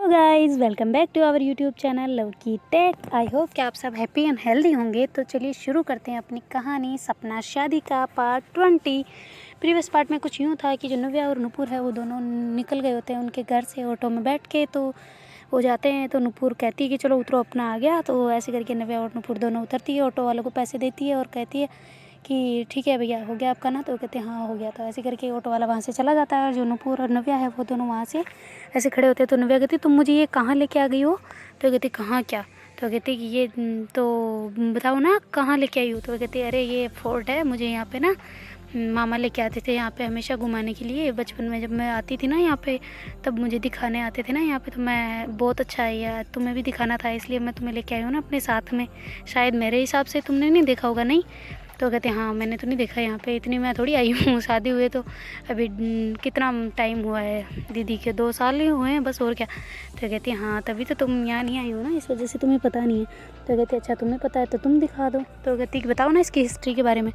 Guys, welcome back to our YouTube channel love की tech. I hope कि आप सब हैप्पी एंड हेल्दी होंगे। तो चलिए शुरू करते हैं अपनी कहानी सपना शादी का पार्ट 20। प्रीवियस पार्ट में कुछ यूँ था कि जो नव्या और नुपुर है वो दोनों निकल गए होते हैं उनके घर से ऑटो में बैठ के। तो वो जाते हैं तो नुपुर कहती है कि चलो उतरो, अपना आ गया। तो ऐसे करके नव्या और नुपुर दोनों उतरती है, ऑटो वालों को पैसे देती है और कहती है कि ठीक है भैया, हो गया आपका ना। तो कहते हैं हाँ हो गया। तो ऐसे करके ऑटो वाला वहाँ से चला जाता है और जो नुपुर और नव्या है वो दोनों वहाँ से ऐसे खड़े होते हैं। तो नव्या कहती तुम मुझे ये कहाँ लेके आ गई हो? तो कहती कहाँ क्या? तो कहती कि ये तो बताओ ना कहाँ लेके आई हो? तो कहती अरे ये फोर्ट है, मुझे यहाँ पे ना मामा लेके आते थे यहाँ पे हमेशा घुमाने के लिए। बचपन में जब मैं आती थी ना यहाँ पे तब मुझे दिखाने आते थे ना यहाँ पे। तो मैं बहुत अच्छा है यार, तुम्हें भी दिखाना था इसलिए मैं तुम्हें लेके आई हूँ ना अपने साथ में। शायद मेरे हिसाब से तुमने नहीं देखा होगा, नहीं? तो कहते हाँ मैंने तो नहीं देखा यहाँ पे, इतनी मैं थोड़ी आई हूँ। शादी हुए तो अभी कितना टाइम हुआ है दीदी के, 2 साल ही हुए हैं बस, और क्या। तो कहती हाँ तभी तो तुम यहाँ नहीं आई हो ना, इस वजह से तुम्हें पता नहीं है। तो कहती अच्छा तुम्हें पता है तो तुम दिखा दो। तो कहती बताओ ना इसकी हिस्ट्री के बारे में।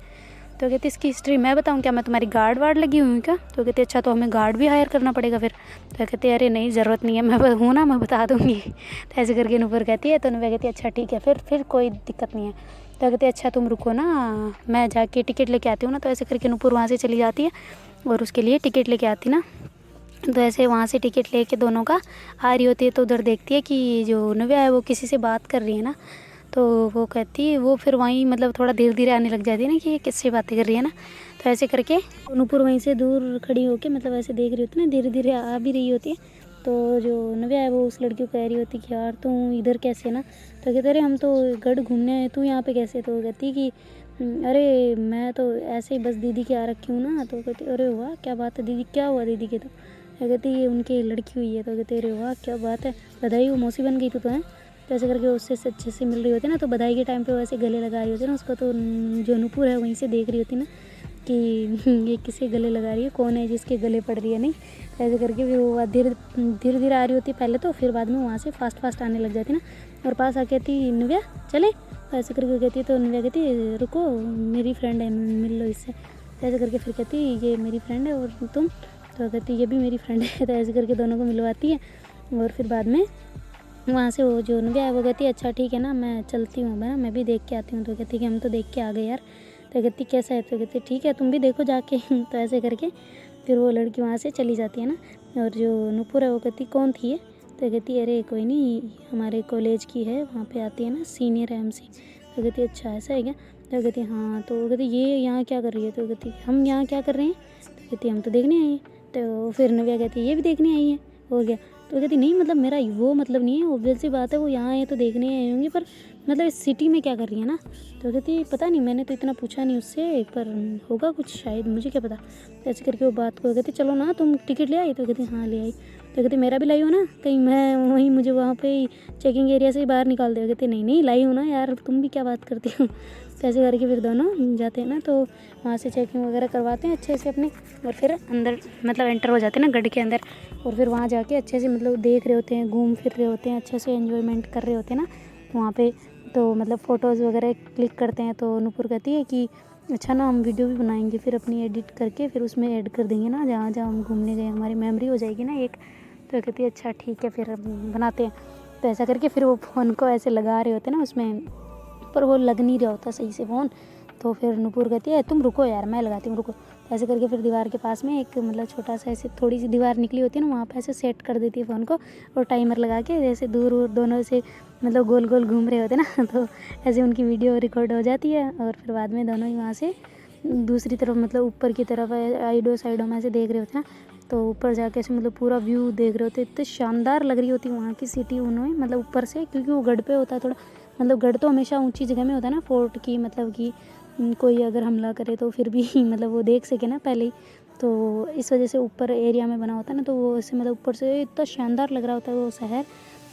तो कहती इसकी हिस्ट्री मैं बताऊँ क्या? मैं तुम्हारी गार्ड वार्ड लगी हुई हूँ क्या? तो कहती अच्छा तो हमें गार्ड भी हायर करना पड़ेगा फिर। तो कहते अरे नहीं ज़रूरत नहीं है, मैं हूँ ना, मैं बता दूँगी। तो ऐसे करके नुपुर कहती है। तो नुपुर कहती है अच्छा ठीक है फिर कोई दिक्कत नहीं है। तो कहते अच्छा तुम रुको ना, मैं जाके टिकट लेके आती हूँ ना। तो ऐसे करके नुपुर वहाँ से चली जाती है और उसके लिए टिकट लेके आती ना। तो ऐसे वहाँ से टिकट लेके दोनों का आ रही होती है। तो उधर देखती है कि जो नव्या है वो किसी से बात कर रही है ना। तो वो कहती है, वो फिर वहीं मतलब थोड़ा धीरे धीरे आने लग जाती है ना कि ये किससे बातें कर रही है ना। तो ऐसे करके नुपुर वहीं से दूर खड़ी होकर मतलब ऐसे देख रही होती है ना, धीरे धीरे आ भी रही होती है। तो जो नव्या है वो उस लड़की को कह रही होती कि यार तू इधर कैसे ना। तो कहते अरे हम तो गढ़ घूमने आए, तू यहाँ पे कैसे? तो कहती कि अरे मैं तो ऐसे ही बस दीदी के आ रखी हूँ ना। तो कहती अरे वाह क्या बात है दीदी, क्या हुआ दीदी के? तो कहती ये उनकी लड़की हुई है। तो कहते अरे वाह क्या बात है, बधाई हो, मौसी बन गई तू तो है। तो ऐसे करके उससे अच्छे से मिल रही होती है ना। तो बधाई के टाइम पे वैसे गले लगा रही होती है ना उसको। तो जो नुपुर है वहीं से देख रही होती ना कि ये किसे गले लगा रही है, कौन है जिसके गले पड़ रही है, नहीं? तो ऐसे करके फिर वो धीरे धीरे आ रही होती है पहले तो, फिर बाद में वहाँ से फास्ट आने लग जाती ना। और पास आके कहती नव्या चले। तो ऐसे करके कहती है। तो नव्या कहती रुको मेरी फ्रेंड है, मिल लो इससे। तो ऐसे करके फिर कहती ये मेरी फ्रेंड है और तुम? तो कहती ये भी मेरी फ्रेंड है। तो ऐसे करके दोनों को मिलवाती है और फिर बाद में वहाँ से वो जो नव्या है वो कहती है अच्छा ठीक है ना मैं चलती हूँ ना, मैं भी देख के आती हूँ। तो कहती कि हम तो देख के आ गए यार। तो कहती कैसा है? तो कहती ठीक है तुम भी देखो जाके। तो ऐसे करके फिर वो लड़की वहाँ से चली जाती है ना। और जो नुपुर है वो कहती कौन थी ये? तो कहती अरे कोई नहीं, हमारे कॉलेज की है, वहाँ पे आती है ना, सीनियर है MC। तो कहती अच्छा ऐसा है क्या? तो कहती हाँ। तो वो कहती ये यहाँ क्या कर रही है? तो कहती हम यहाँ क्या कर रहे हैं? तो कहती हम तो देखने आई हैं। तो फिर नव्या कहती ये भी देखने आई है और क्या? तो कहती नहीं मतलब मेरा वो मतलब नहीं है, ऑब्वियस सी बात है वो यहाँ आए तो देखने आए होंगे, पर मतलब इस सिटी में क्या कर रही है ना। तो कहती पता नहीं, मैंने तो इतना पूछा नहीं उससे, पर होगा कुछ शायद, मुझे क्या पता। तो ऐसे करके वो बात को कहती चलो ना तुम टिकट ले आई? तो कहती हाँ ले आई। तो कहती मेरा भी लाई हो ना, कहीं मैं वहीं मुझे वहाँ पे चेकिंग एरिया से ही बाहर निकाल दे। कहती नहीं लाई हूँ ना यार, तुम भी क्या बात करती हो? तो ऐसे करके फिर दोनों जाते हैं ना, तो वहाँ से चेकिंग वगैरह करवाते हैं अच्छे से अपने, और फिर अंदर मतलब एंटर हो जाते हैं ना गढ़ के अंदर। और फिर वहाँ जाके अच्छे से मतलब देख रहे होते हैं, घूम फिर रहे होते हैं, अच्छे से एंजॉयमेंट कर रहे होते हैं ना वहाँ पे। तो मतलब फ़ोटोज़ वगैरह क्लिक करते हैं। तो नुपुर कहती है कि अच्छा ना हम वीडियो भी बनाएंगे फिर अपनी एडिट करके, फिर उसमें ऐड कर देंगे ना जहाँ जहाँ हम घूमने गए, हमारी मेमोरी हो जाएगी ना एक। तो कहती है अच्छा ठीक है फिर बनाते हैं। तो ऐसा करके फिर वो फ़ोन को ऐसे लगा रहे होते हैं ना उसमें, पर वो लग नहीं रहा होता सही से फ़ोन। तो फिर नुपुर कहती है तुम रुको यार मैं लगाती हूँ, रुको। तो ऐसे करके फिर दीवार के पास में एक मतलब छोटा सा ऐसे थोड़ी सी दीवार निकली होती है ना, वहाँ पे ऐसे सेट कर देती है फ़ोन को और टाइमर लगा के जैसे दूर दोनों से मतलब गोल गोल घूम रहे होते ना। तो ऐसे उनकी वीडियो रिकॉर्ड हो जाती है और फिर बाद में दोनों ही वहाँ से दूसरी तरफ मतलब ऊपर की तरफ साइडों में ऐसे देख रहे होते हैं ना। तो ऊपर जाके ऐसे मतलब पूरा व्यू देख रहे होते, इतने शानदार लग रही होती वहाँ की सिटी उन्होंने मतलब ऊपर से, क्योंकि वो गढ़ पे होता है थोड़ा, मतलब गढ़ तो हमेशा ऊंची जगह में होता है ना फोर्ट की, मतलब कि कोई अगर हमला करे तो फिर भी मतलब वो देख सके ना पहले ही। तो इस वजह से ऊपर एरिया में बना होता है ना, तो वो ऐसे मतलब ऊपर से इतना शानदार लग रहा होता है वो शहर।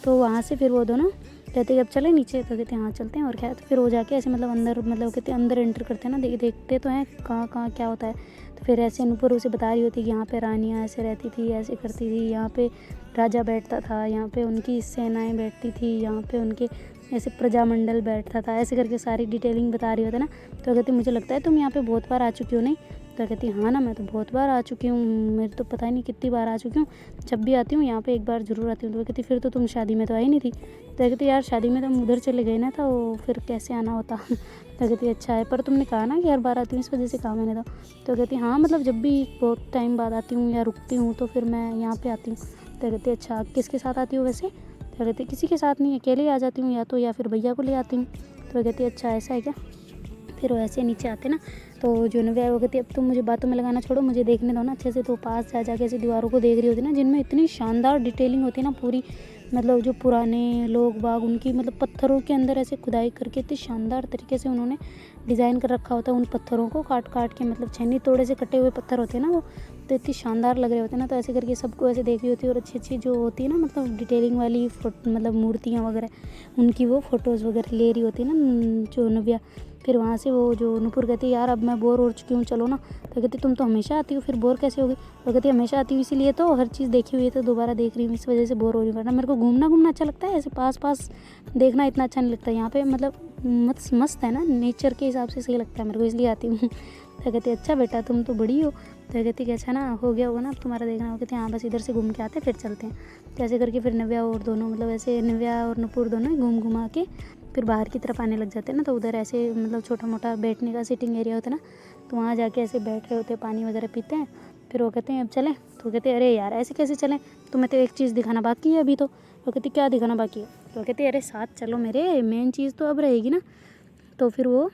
तो वहाँ से फिर वो दोनों कहते अब चले नीचे? तो कहते हाँ चलते हैं और क्या। तो फिर वो जाके ऐसे मतलब अंदर मतलब कहते अंदर एंटर करते हैं ना, देखते तो हैं कहाँ कहाँ क्या होता है। तो फिर ऐसे नुपुर उसे बता रही होती कि यहाँ पे रानियाँ ऐसे रहती थी, ऐसे करती थी, यहाँ पे राजा बैठता था, यहाँ पे उनकी सेनाएं बैठती थी, यहाँ पे उनके ऐसे प्रजामंडल बैठता था, ऐसे करके सारी डिटेलिंग बता रही होती है ना। तो कहती मुझे लगता है तुम यहाँ पे बहुत बार आ चुकी हो, नहीं? तो कहती है हाँ ना, मैं तो बहुत बार आ चुकी हूँ, मेरे तो पता ही नहीं कितनी बार आ चुकी हूँ, जब भी आती हूँ यहाँ पे एक बार ज़रूर आती हूँ। तो कहती फिर तो तुम शादी में तो आई नहीं थी। तो कहती यार शादी में तो हम उधर चले गए ना, था वो फिर कैसे आना होता। तो कहती अच्छा है, पर तुमने कहा ना कि हर बार आती हूँ, इस वजह से कहा मैंने तो कहती हाँ मतलब जब भी बहुत टाइम बाद आती हूँ या रुकती हूँ तो फिर मैं यहाँ पर आती हूँ। तो कहती अच्छा किसके साथ आती हूँ वैसे। तो कहती किसी के साथ नहीं, अकेले ही आ जाती हूँ या फिर भैया को ले आती हूँ। तो कहती अच्छा ऐसा है क्या। फिर वो ऐसे नीचे आते ना, तो जो नव्या वो कहती अब तुम मुझे बातों में लगाना छोड़ो, मुझे देखने दो ना अच्छे से। तो पास जा के ऐसे दीवारों को देख रही होती ना, जिनमें इतनी शानदार डिटेलिंग होती है ना पूरी, मतलब जो पुराने लोग बाग उनकी मतलब पत्थरों के अंदर ऐसे खुदाई करके इतनी शानदार तरीके से उन्होंने डिज़ाइन कर रखा होता है उन पत्थरों को काट के, मतलब छन्नी तोड़े से कटे हुए पत्थर होते हैं ना वो, तो इतनी शानदार लग रहे होते हैं ना। तो ऐसे करके सबको ऐसे देख रही होती है, और अच्छी जो होती है ना मतलब डिटेलिंग वाली मतलब मूर्तियाँ वगैरह उनकी वो फ़ोटोज़ वगैरह ले रही होती है ना जो नव्या। फिर वहाँ से वो जो नूपुर कहती है यार अब मैं बोर हो चुकी हूँ, चलो ना। तो कहती तुम तो हमेशा आती हो, फिर बोर कैसे होगी। तो कहती हमेशा आती हूँ इसीलिए तो, हर चीज़ देखी हुई है तो दोबारा देख रही हूँ, इस वजह से बोर हो रही हूँ, वरना मेरे को घूमना अच्छा लगता है, ऐसे पास देखना इतना अच्छा नहीं लगता। यहाँ पे मतलब मस्त है ना, नेचर के हिसाब से सही लगता है मेरे को, इसलिए आती हूँ। तो कहती अच्छा बेटा तुम तो बड़ी हो। तो कहती कि अच्छा ना हो गया होगा ना अब तुम्हारा देखना। हो कहती हाँ बस इधर से घूम के आते फिर चलते हैं। तो ऐसे करके फिर नव्या और दोनों मतलब ऐसे नव्या और नूपुर दोनों घूमा के फिर बाहर की तरफ आने लग जाते हैं ना। तो उधर ऐसे मतलब छोटा मोटा बैठने का सिटिंग एरिया होता है ना, तो वहाँ जाके ऐसे बैठ रहे होते हैं, पानी वगैरह पीते हैं। फिर वो कहते हैं अब चलें। तो कहते हैं अरे यार ऐसे कैसे चलें, तुम्हें तो एक चीज़ दिखाना बाकी है अभी तो। वो कहती क्या दिखाना बाकी है। तो कहते अरे साथ चलो मेरे, मेन चीज़ तो अब रहेगी ना। तो फिर वो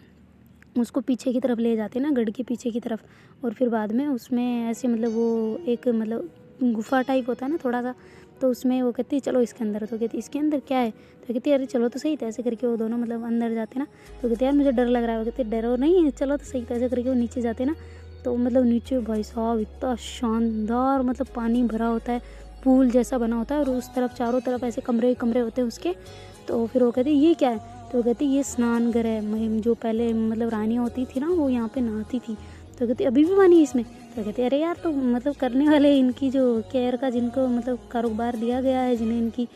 उसको पीछे की तरफ ले जाते ना, गढ़ के पीछे की तरफ, और फिर बाद में उसमें ऐसे मतलब वो एक मतलब गुफा टाइप होता है ना थोड़ा सा, तो उसमें वो कहती चलो इसके अंदर। तो कहती इसके अंदर क्या है। तो कहती अरे चलो तो सही। तो ऐसे करके वो दोनों मतलब अंदर जाते ना। तो कहते यार मुझे डर लग रहा है। वो कहते डरो नहीं, चलो तो सही। तो ऐसे करके वो नीचे जाते ना, तो मतलब नीचे भाई साहब इतना शानदार मतलब पानी भरा होता है, पूल जैसा बना होता है, और उस तरफ चारों तरफ ऐसे कमरे कमरे होते हैं उसके। तो फिर वो कहते ये क्या है। तो कहती ये स्नान घर है, जो पहले मतलब रानियाँ होती थी ना वो यहाँ पे नहाती थी। तो कहती अभी भी पानी है इसमें। तो कहते अरे यार तो मतलब करने वाले इनकी जो केयर का जिनको मतलब कारोबार दिया गया है, जिन्हें इनकी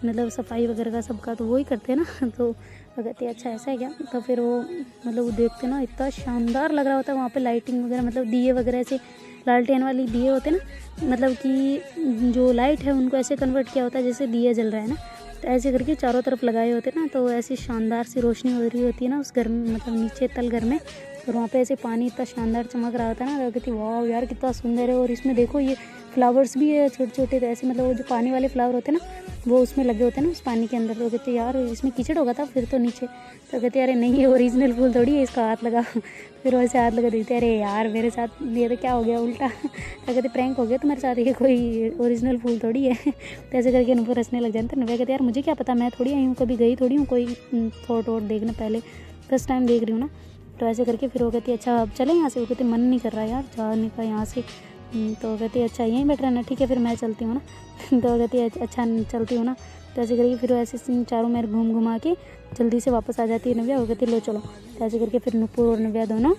मतलब सफाई वगैरह का सबका, तो वही करते हैं ना। तो कहते अच्छा ऐसा है क्या। तो फिर वो मतलब वो देखते ना इतना शानदार लग रहा होता है वहाँ पे, लाइटिंग वगैरह मतलब दिए वगैरह से, लालटेन वाली दिए होते ना, मतलब कि जो लाइट है उनको ऐसे कन्वर्ट किया होता है जैसे दिया जल रहा है ना। तो ऐसे करके चारों तरफ लगाए होते ना, तो ऐसी शानदार सी रोशनी हो रही होती है ना उस घर में, मतलब नीचे तल घर में, और वहाँ पे ऐसे पानी इतना शानदार चमक रहा होता है ना। तो कहती वाह यार कितना सुंदर है, और इसमें देखो ये फ्लावर्स भी है छोटे छोटे, तो ऐसे मतलब वो जो पानी वाले फ्लावर होते हैं ना वो उसमें लगे होते हैं ना उस पानी के अंदर। तो कहते यार इसमें कीचड़ होगा था फिर तो नीचे। तो कहते अरे नहीं ये ओरिजिनल फूल थोड़ी है, इसका हाथ लगा। फिर वैसे हाथ लगा देखते अरे यार मेरे साथ ये तो क्या हो गया उल्टा। तो कहते प्रैंक हो गया तुम्हारे साथ, ये कोई ओरिजिनल फूल थोड़ी है। तो ऐसे करके नूपुर हंसने लग जाते हैं। नव्या कहते यार मुझे क्या पता, मैं थोड़ी आई हूँ, कभी गई थोड़ी हूँ कोई फोटो वोट देखने, पहले फर्स्ट टाइम देख रही हूँ ना। तो ऐसे करके फिर वो कहती अच्छा अब चले यहाँ से। वो कहते मन नहीं कर रहा यार जाने का यहाँ से। तो कहती अच्छा यहीं बैठ रहना, ठीक है फिर मैं चलती हूँ ना। तो कहती अच्छा चलती हूँ ना। तो ऐसे करके फिर ऐसे चारों मेरे घूमा के जल्दी से वापस आ जाती है नव्या। वो कहती लो चलो। तो ऐसे करके फिर नूपुर और नव्या दोनों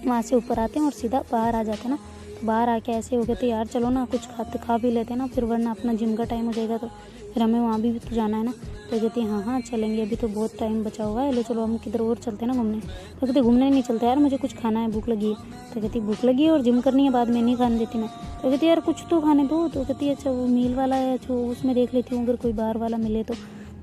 वहाँ से ऊपर आते हैं और सीधा बाहर आ जाते हैं ना। तो बाहर आके ऐसे हो कहते यार चलो ना कुछ खा भी लेते हैं ना, फिर वरना अपना जिम का टाइम हो जाएगा, तो फिर हमें वहाँ भी तो जाना है ना। तो कहती है हाँ चलेंगे, अभी तो बहुत टाइम बचा हुआ है, लो चलो हम किधर और चलते हैं ना घूमने। तो कहते घूमने नहीं चलते यार, मुझे कुछ खाना है, भूख लगी है। तो कहती भूख लगी है और जिम करनी है बाद में, नहीं खाने देती मैं। तो कहती यार कुछ तो खाने दो। तो कहती अच्छा वो मील वाला है जो उसमें देख लेती हूँ अगर कोई बाहर वाला मिले तो।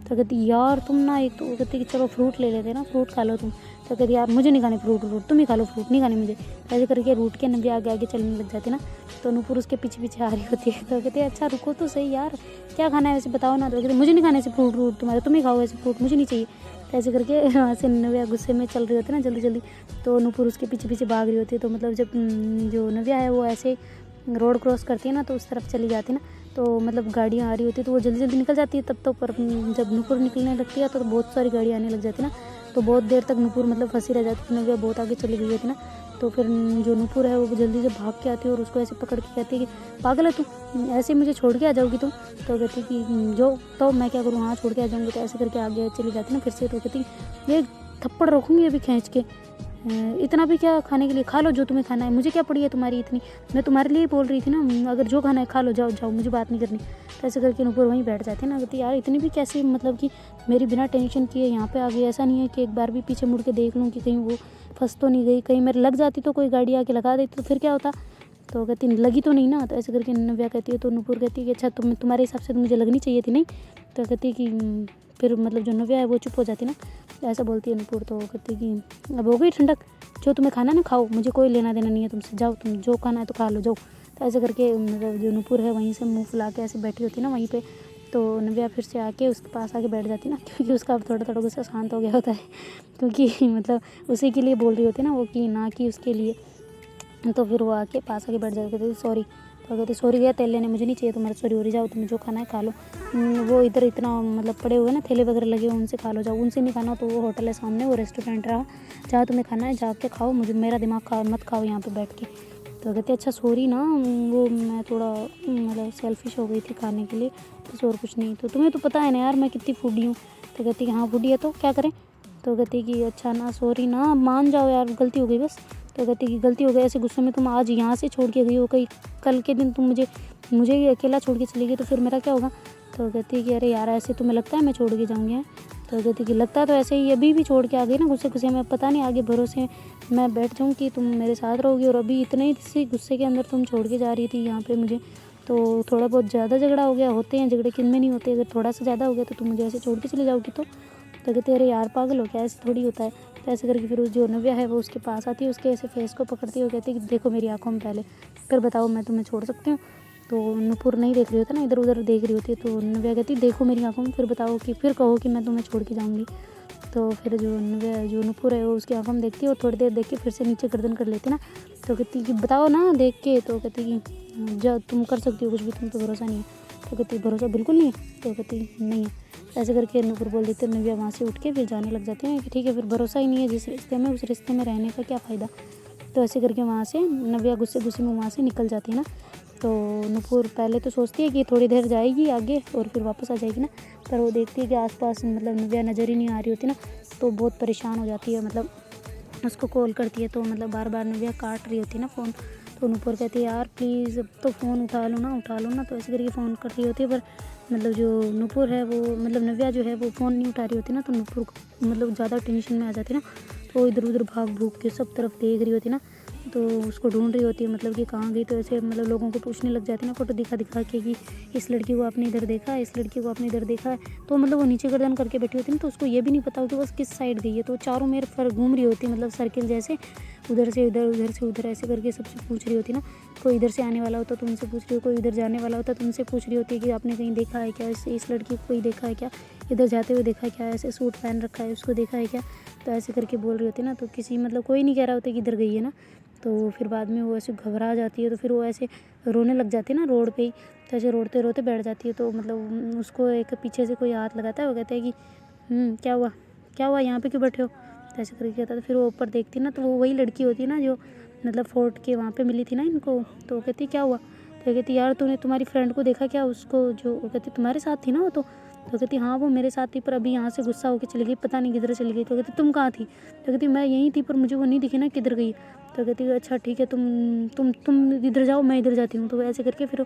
तो कहती यार तुम ना एक तो कहती कि चलो फ्रूट ले लेते ना, फ्रूट खा लो तुम। तो कहती यार मुझे नहीं खाने फ्रूट तुम ही खा लो, फ्रूट नहीं खाने मुझे। ऐसे करके रूट के नव्या आगे आगे चलने लग जाती ना। तो नूपुर उसके पीछे पीछे आ रही होती है। तो कहती है अच्छा रुको तो सही यार, क्या खाना है वैसे बताओ ना। तो कहती मुझे नहीं खाने ऐसे फ्रूट तुम्हारे, तुम ही खाओ ऐसे फ्रूट, मुझे नहीं चाहिए। तो ऐसे करके वहाँ से नव्या गुस्से में चल रही होती है ना जल्दी। तो नूपुर उसके पीछे पीछे भाग रही होती है। तो मतलब जब जो नव्या है वो ऐसे रोड क्रॉस करती है ना, तो उस तरफ चली जाती है ना, तो मतलब गाड़ियाँ आ रही होती है तो वो जल्दी निकल जाती है। तब तो पर जब नूपुर निकलने लगती है तो बहुत सारी गाड़ी आने लग जाती है ना, तो बहुत देर तक नूपुर मतलब फंसी रह जाती है। नव्या बहुत आगे चली गई होती है ना। तो फिर जो नूपुर है वो जल्दी से भाग के आती है और उसको ऐसे पकड़ के कहती है कि पागल है तू, ऐसे मुझे छोड़ के आ जाओगी तुम। तो कहती कि जो तो मैं क्या करूँ, हाँ छोड़ के आ जाऊँगी। तो ऐसे करके आगे चली जाती है ना फिर से। तो कहती ये थप्पड़ रखूँगी अभी खींच के, इतना भी क्या खाने के लिए, खा लो जो तुम्हें खाना है, मुझे क्या पड़ी है तुम्हारी इतनी, मैं तुम्हारे लिए ही बोल रही थी ना, अगर जो खाना है खा लो, जाओ जाओ, मुझे बात नहीं करनी। तो ऐसे करके नूपुर वहीं बैठ जाती है ना, कहती यार इतनी भी कैसे, मतलब कि मेरी बिना टेंशन किए यहाँ पे आ गई, ऐसा नहीं है कि एक बार भी पीछे मुड़ के देख लूँ कि कहीं वो फंस तो नहीं गई, कहीं मेरे लग जाती तो कोई गाड़ी आके लगा देती तो फिर क्या होता। तो कहती लगी तो नहीं ना। तो ऐसे करके नव्या कहती है, तो नूपुर कहती है कि अच्छा तुम्हारे हिसाब से तो मुझे लगनी चाहिए थी नहीं। तो कहती है कि फिर मतलब जो नव्या है वो चुप हो जाती ना, ऐसा बोलती है नूपुर। तो कहती है कि अब हो गई ठंडक, जो तुम्हें खाना ना खाओ, मुझे कोई लेना देना नहीं है तुमसे, जाओ तुम जो खाना है तो खा लो जाओ। तो ऐसे करके मतलब जो नूपुर है वहीं से मुँह फुला के ऐसे बैठी होती ना वहीं पे। तो नव्या फिर से आके उसके पास आके बैठ जाती ना, क्योंकि उसका अब थोड़ा थोड़ा गुस्सा शांत हो गया होता है, क्योंकि मतलब उसी के लिए बोल रही होती ना वो, कि ना कि उसके लिए। तो फिर वो आके पास आके बैठ जाती, कहती सॉरी। तो कहती सॉरी भैया तेल लेने मुझे नहीं चाहिए तुम्हारा, सॉरी हो रही, जाओ तुम्हें जो खाना है खा लो। वो इधर इतना मतलब पड़े हुए ना थैले वगैरह लगे हुए, उनसे खा लो जाओ, उनसे नहीं खाना तो वो होटल है सामने, वो रेस्टोरेंट रहा, जहाँ तुम्हें खाना है जाके खाओ, मुझे मेरा दिमाग मत खाओ यहाँ पे बैठ के। तो कहती अच्छा सॉरी ना, वो मैं थोड़ा मतलब सेल्फिश हो गई थी खाने के लिए, बस और कुछ नहीं। तो तुम्हें तो पता है ना यार मैं कितनी फूडी हूँ। तो कहती हाँ फूडी है तो क्या करें। तो कहती कि अच्छा ना सॉरी ना, मान जाओ यार गलती हो गई बस। तो कहती कि गलती हो गई, ऐसे गुस्से में तुम आज यहाँ से छोड़ के गई हो, कहीं कल के दिन तुम मुझे ही अकेला छोड़ के चली गई तो फिर मेरा क्या होगा। तो कहती कि अरे यार ऐसे तुम्हें लगता है मैं छोड़ के जाऊँगी हैं। तो कहती कि लगता तो ऐसे ही, अभी भी छोड़ के आ गई ना गुस्से गुस्से में, पता नहीं आगे भरोसे मैं बैठ जाऊँ कि तुम मेरे साथ रहोगी, और अभी इतने ही सी गुस्से के अंदर तुम छोड़ के जा रही थी यहाँ पे मुझे। तो थोड़ा बहुत ज़्यादा झगड़ा हो गया, होते हैं झगड़े, किन में नहीं होते, अगर थोड़ा सा ज़्यादा हो गया तो तुम मुझे ऐसे छोड़ के चले जाओगी। तो कहते अरे यार पागल हो क्या, ऐसे थोड़ी होता है। तो ऐसे करके फिर उस जो नव्या है वो उसके पास आती है, उसके ऐसे फेस को पकड़ती है और कहती है कि देखो मेरी आंखों में पहले, फिर बताओ मैं तुम्हें छोड़ सकती हूँ। तो नूपुर नहीं देख रही होती ना, इधर उधर देख रही होती है। तो नव्या कहती देखो मेरी आंखों में, फिर बताओ कि फिर कहो कि मैं तुम्हें छोड़ के जाऊँगी। तो फिर जो नूपुर है वो उसकी आंखों में देखती है और थोड़ी देर देख के फिर से नीचे गर्दन कर लेती ना। तो कहती कि बताओ ना देख के। तो कहती कि जो तुम कर सकती हो कुछ भी, तुम पे भरोसा नहीं है। तो कहती भरोसा बिल्कुल नहीं है। तो कहती नहीं है। ऐसे करके नूपुर बोल देते, नव्या वहाँ से उठ के फिर जाने लग जाती है कि ठीक है फिर भरोसा ही नहीं है जिस रिश्ते में, उस रिश्ते में रहने का क्या फ़ायदा। तो ऐसे करके वहाँ से नव्या गुस्से गुस्से में वहाँ से निकल जाती है ना। तो नूपुर पहले तो सोचती है कि थोड़ी देर जाएगी आगे और फिर वापस आ जाएगी ना, पर वो देखती है कि आसपास मतलब नव्या नज़र ही नहीं आ रही होती ना, तो बहुत परेशान हो जाती है। मतलब उसको कॉल करती है तो मतलब बार बार नव्या काट रही होती है ना फ़ोन। तो नूपुर कहती है यार प्लीज़ अब तो फ़ोन उठा लो ना, उठा लो ना। तो ऐसे करके फ़ोन कर रही होती है, पर मतलब जो नूपुर है वो मतलब नव्या जो है वो फ़ोन नहीं उठा रही होती ना, तो नूपुर मतलब ज़्यादा टेंशन में आ जाती है ना। तो इधर उधर भाग भूग के सब तरफ देख रही होती ना, तो उसको ढूंढ रही होती है मतलब कि कहाँ गई। तो ऐसे मतलब लोगों को पूछने लग जाती है ना, फ़ोटो दिखा दिखा के कि इस लड़की को आपने इधर देखा है, इस लड़की को आपने इधर देखा है। तो मतलब वो नीचे गर्दन करके बैठी होती है ना, तो उसको ये भी नहीं पता हो कि बस किस साइड गई है। तो चारों मेर पर घूम रही होती है मतलब सर्किल जैसे, उधर से इधर उधर से उधर ऐसे करके सबसे पूछ रही होती ना। कोई इधर से आने वाला होता तो उनसे पूछ रही हो, कोई इधर जाने वाला होता तो उनसे पूछ रही होती है कि आपने कहीं देखा है क्या, इस लड़की को कोई देखा है क्या, इधर जाते हुए देखा है क्या, ऐसे सूट पहन रखा है उसको देखा है क्या। तो ऐसे करके बोल रही होती ना, तो किसी मतलब कोई नहीं कह रहा होता कि इधर गई है ना। तो फिर बाद में वो ऐसे घबरा जाती है, तो फिर वो ऐसे रोने लग जाती है ना रोड पे ही। तो ऐसे रोते रोते बैठ जाती है। तो मतलब उसको एक पीछे से कोई हाथ लगाता है, वो कहता है कि क्या हुआ, क्या हुआ, यहाँ पे क्यों बैठे हो। तो ऐसे करके कहता है। तो फिर वो ऊपर देखती है ना, तो वो वही लड़की होती है ना जो मतलब फोर्ट के वहाँ पे मिली थी ना इनको। तो वो कहती क्या हुआ। तो कहती यार तूने तुम्हारी फ्रेंड को देखा क्या, उसको जो, वो कहती तुम्हारे साथ थी ना वो। तो कहती हाँ वो मेरे साथ थी, पर अभी यहाँ से गुस्सा होकर चली गई, पता नहीं किधर चली गई। तो कहती तुम कहाँ थी। तो कहती मैं यहीं थी, पर मुझे वो नहीं दिखी ना किधर गई। तो कहती अच्छा ठीक है, तुम इधर जाओ, मैं इधर जाती हूँ। तो ऐसे करके फिर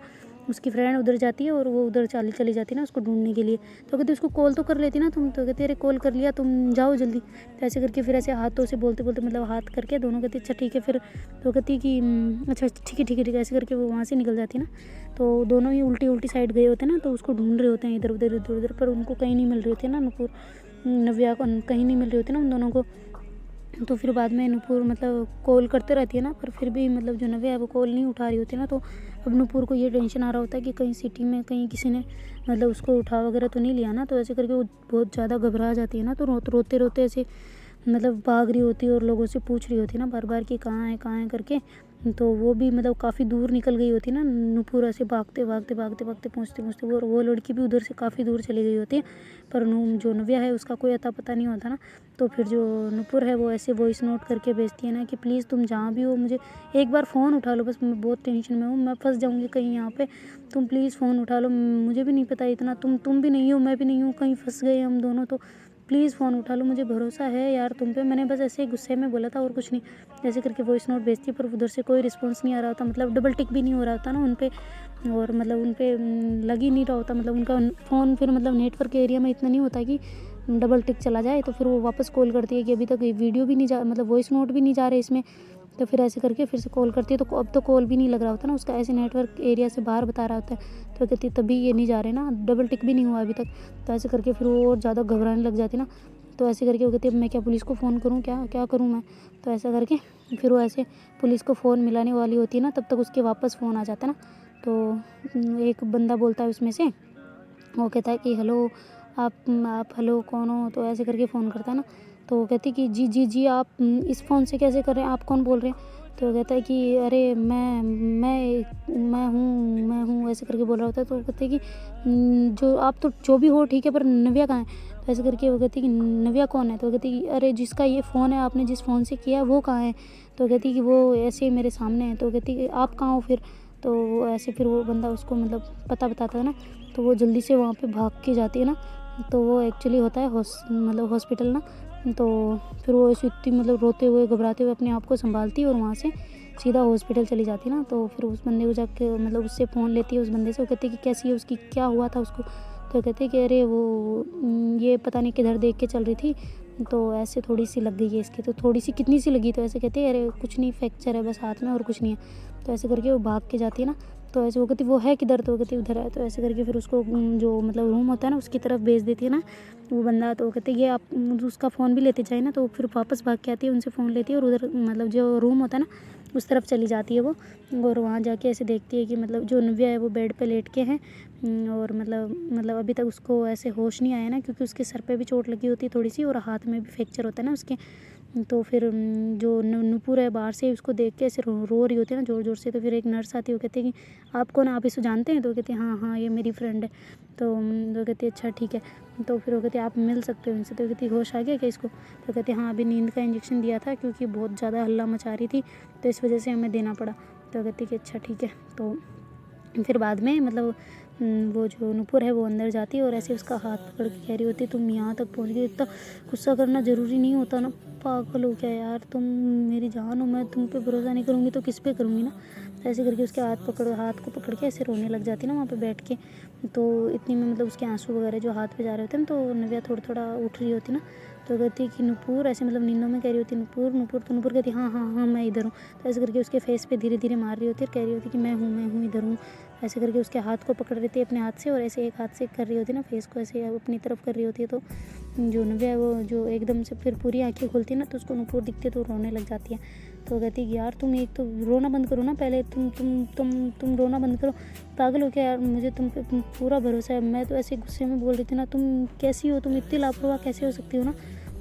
उसकी फ्रेंड उधर जाती है और वो उधर चली जाती है ना उसको ढूंढने के लिए। तो कहती उसको कॉल तो कर लेती ना तुम। तो कहती अरे कॉल कर लिया, तुम जाओ जल्दी। तो ऐसे करके फिर ऐसे हाथों से बोलते बोलते मतलब हाथ करके दोनों कहती अच्छा ठीक है फिर। तो कहती कि अच्छा ठीक है ठीक है ठीक है, ऐसे करके वो वहाँ से निकल जाती है ना। तो दोनों ही उल्टी उल्टी साइड गए होते हैं ना, तो उसको ढूंढ रहे होते हैं इधर उधर इधर उधर, पर उनको कहीं नहीं मिल रही होती है ना नूपुर, नव्या को कहीं नहीं मिल रही होती ना उन दोनों को। तो फिर बाद में नूपुर मतलब कॉल करते रहती है ना, पर फिर भी मतलब जो नव्या है वो कॉल नहीं उठा रही होती ना। तो अब नूपुर को ये टेंशन आ रहा होता है कि कहीं सिटी में कहीं किसी ने मतलब उसको उठा वगैरह तो नहीं लिया ना। तो ऐसे करके वो बहुत ज़्यादा घबरा जाती है ना, तो रोते रोते ऐसे मतलब भाग रही होती है और लोगों से पूछ रही होती है ना बार बार कि कहाँ है करके। तो वो भी मतलब काफ़ी दूर निकल गई होती है ना नूपुर, ऐसे भागते भागते भागते भागते पहुँचते पहुँचते वो लड़की भी उधर से काफ़ी दूर चली गई होती है। पर जो नव्या है उसका कोई अता पता नहीं होता ना। तो फिर जो नूपुर है वो ऐसे वॉइस नोट करके भेजती है ना कि प्लीज़ तुम जहाँ भी हो मुझे एक बार फ़ोन उठा लो, बस मैं बहुत टेंशन में हूँ, मैं फंस जाऊँगी कहीं यहाँ पे, तुम प्लीज़ फ़ोन उठा लो। मुझे भी नहीं पता इतना, तुम भी नहीं हो मैं भी नहीं हूँ, कहीं फंस गए हम दोनों। तो प्लीज़ फ़ोन उठा लो, मुझे भरोसा है यार तुम पे, मैंने बस ऐसे ही गुस्से में बोला था और कुछ नहीं। ऐसे करके वॉइस नोट भेजती, पर उधर से कोई रिस्पॉन्स नहीं आ रहा था, मतलब डबल टिक भी नहीं हो रहा था ना उन पे, और मतलब उन पे लग ही नहीं रहा होता, मतलब उनका फ़ोन फिर मतलब नेटवर्क एरिया में इतना नहीं होता कि डबल टिक चला जाए, तो फिर वो वापस कॉल करती है कि अभी तक वीडियो भी नहीं जा, मतलब वॉइस नोट भी नहीं जा रहे इसमें। तो फिर ऐसे करके फिर से कॉल करती है, तो अब तो कॉल भी नहीं लग रहा होता ना उसका, ऐसे नेटवर्क एरिया से बाहर बता रहा होता है। तो कहती है तभी ये नहीं जा रहे ना, डबल टिक भी नहीं हुआ अभी तक। तो ऐसे करके फिर वो और ज़्यादा घबराने लग जाती ना। तो ऐसे करके वो कहती है अब मैं क्या पुलिस को फ़ोन करूँ, क्या क्या करूँ मैं। तो ऐसा करके फिर वो ऐसे पुलिस को फ़ोन मिलाने वाली होती है ना, तब तक उसके वापस फ़ोन आ जाता है ना। तो एक बंदा बोलता है उसमें से, वो कहता है कि हेलो आप हेलो कौन हो, तो ऐसे करके फ़ोन करता है ना। तो वो कहती है कि जी जी जी आप इस फ़ोन से कैसे कर रहे हैं, आप कौन बोल रहे हैं। तो वो कहता है कि अरे मैं हूँ ऐसे करके बोल रहा होता है। तो वो कहते हैं कि जो आप तो जो भी हो ठीक है, पर नव्या कहाँ है। तो ऐसे करके वो कहती है कि नव्या कौन है। तो वो कहती है कि अरे जिसका ये फ़ोन है, आपने जिस फ़ोन से किया है वो कहाँ है। तो वो कहती है कि वो ऐसे ही मेरे सामने है। तो वो कहती है कि आप कहाँ हो फिर। तो ऐसे फिर वो बंदा उसको मतलब पता बताता है ना। तो वो जल्दी से वहाँ पे भाग के जाती है ना। तो वो एक्चुअली होता है मतलब हॉस्पिटल ना। तो फिर वो ऐसी इतनी मतलब रोते हुए घबराते हुए अपने आप को संभालती है और वहाँ से सीधा हॉस्पिटल चली जाती है ना। तो फिर उस बंदे को जाके मतलब उससे फ़ोन लेती है उस बंदे से। वो कहती है कि कैसी है, उसकी क्या हुआ था उसको। तो कहते हैं कि अरे वो ये पता नहीं किधर देख के चल रही थी, तो ऐसे थोड़ी सी लग गई है इसकी। तो थोड़ी सी कितनी सी लगी। तो ऐसे कहते हैं अरे कुछ नहीं, फ्रैक्चर है बस हाथ में और कुछ नहीं है। तो ऐसे करके वो भाग के जाती है ना। तो ऐसे वो कहती वो है किधर। तो वो कहती उधर है। तो ऐसे करके फिर उसको जो मतलब रूम होता है ना उसकी तरफ भेज देती है ना वो बंदा। तो वो कहते ये आप उसका फ़ोन भी लेते जाए ना। तो फिर वापस भाग के आती है, उनसे फ़ोन लेती है और उधर मतलब जो रूम होता है ना उस तरफ चली जाती है वो। और वहाँ जाके ऐसे देखती है कि मतलब जो नव्या है वो बेड पे लेट के हैं। और मतलब अभी तक उसको ऐसे होश नहीं आया ना, क्योंकि उसके सर पे भी चोट लगी होती है थोड़ी सी और हाथ में भी फ्रैक्चर होता है ना उसके। तो फिर जो नूपुर है बाहर से उसको देख के ऐसे रो रही होती है ना ज़ोर ज़ोर से। तो फिर एक नर्स आती है, वो कहती है कि आप कौन, आप इसको जानते हैं। तो वो कहती है हाँ हाँ ये मेरी फ्रेंड है। तो वो कहती है अच्छा ठीक है। तो फिर वो कहती है आप मिल सकते हो इनसे। तो कहती है होश आ गया क्या इसको। तो कहते हैं हाँ अभी नींद का इंजेक्शन दिया था, क्योंकि बहुत ज़्यादा हल्ला मचा रही थी तो इस वजह से हमें देना पड़ा। तो कहती है कि अच्छा ठीक है। तो फिर बाद में मतलब वो जो नूपुर है वो अंदर जाती है और ऐसे उसका हाथ पकड़ के कह रही होती है तुम यहाँ तक पहुँच गई, इतना गुस्सा करना ज़रूरी नहीं होता ना, पागल हो क्या यार तुम, मेरी जान हो, मैं तुम पे भरोसा नहीं करूँगी तो किस पे करूँगी ना। तो ऐसे करके उसके हाथ को पकड़ के ऐसे रोने लग जाती है ना वहाँ पे बैठ के। तो इतनी में मतलब उसके आंसू वगैरह जो हाथ पे जा रहे होते हैं ना, तो नव्या थोड़ा थोड़ा उठ रही होती ना। तो कहती है कि नूपुर, ऐसे मतलब नींदों में कह रही होती नूपुर नूपुर। तो नूपुर कहती हाँ हाँ हाँ मैं इधर हूँ। तो ऐसे करके उसके फेस पे धीरे धीरे मार रही होती है और कह रही होती कि मैं हूँ इधर हूँ। ऐसे करके उसके हाथ को पकड़ रही थी अपने हाथ से और ऐसे एक हाथ से कर रही होती ना फेस को ऐसे अपनी तरफ कर रही होती है। तो जो नव्या है वो जो एकदम से फिर पूरी आंखें खुलती है ना, तो उसको नूपुर दिखते तो रोने लग जाती है। तो कहती है यार तुम एक तो रोना बंद करो ना पहले, तुम रोना बंद करो, पागल हो क्या यार, मुझे तुम पे पूरा भरोसा है, मैं तो ऐसे गुस्से में बोल रही थी ना, तुम कैसी हो, तुम इतनी लापरवाह कैसे हो सकती हो ना।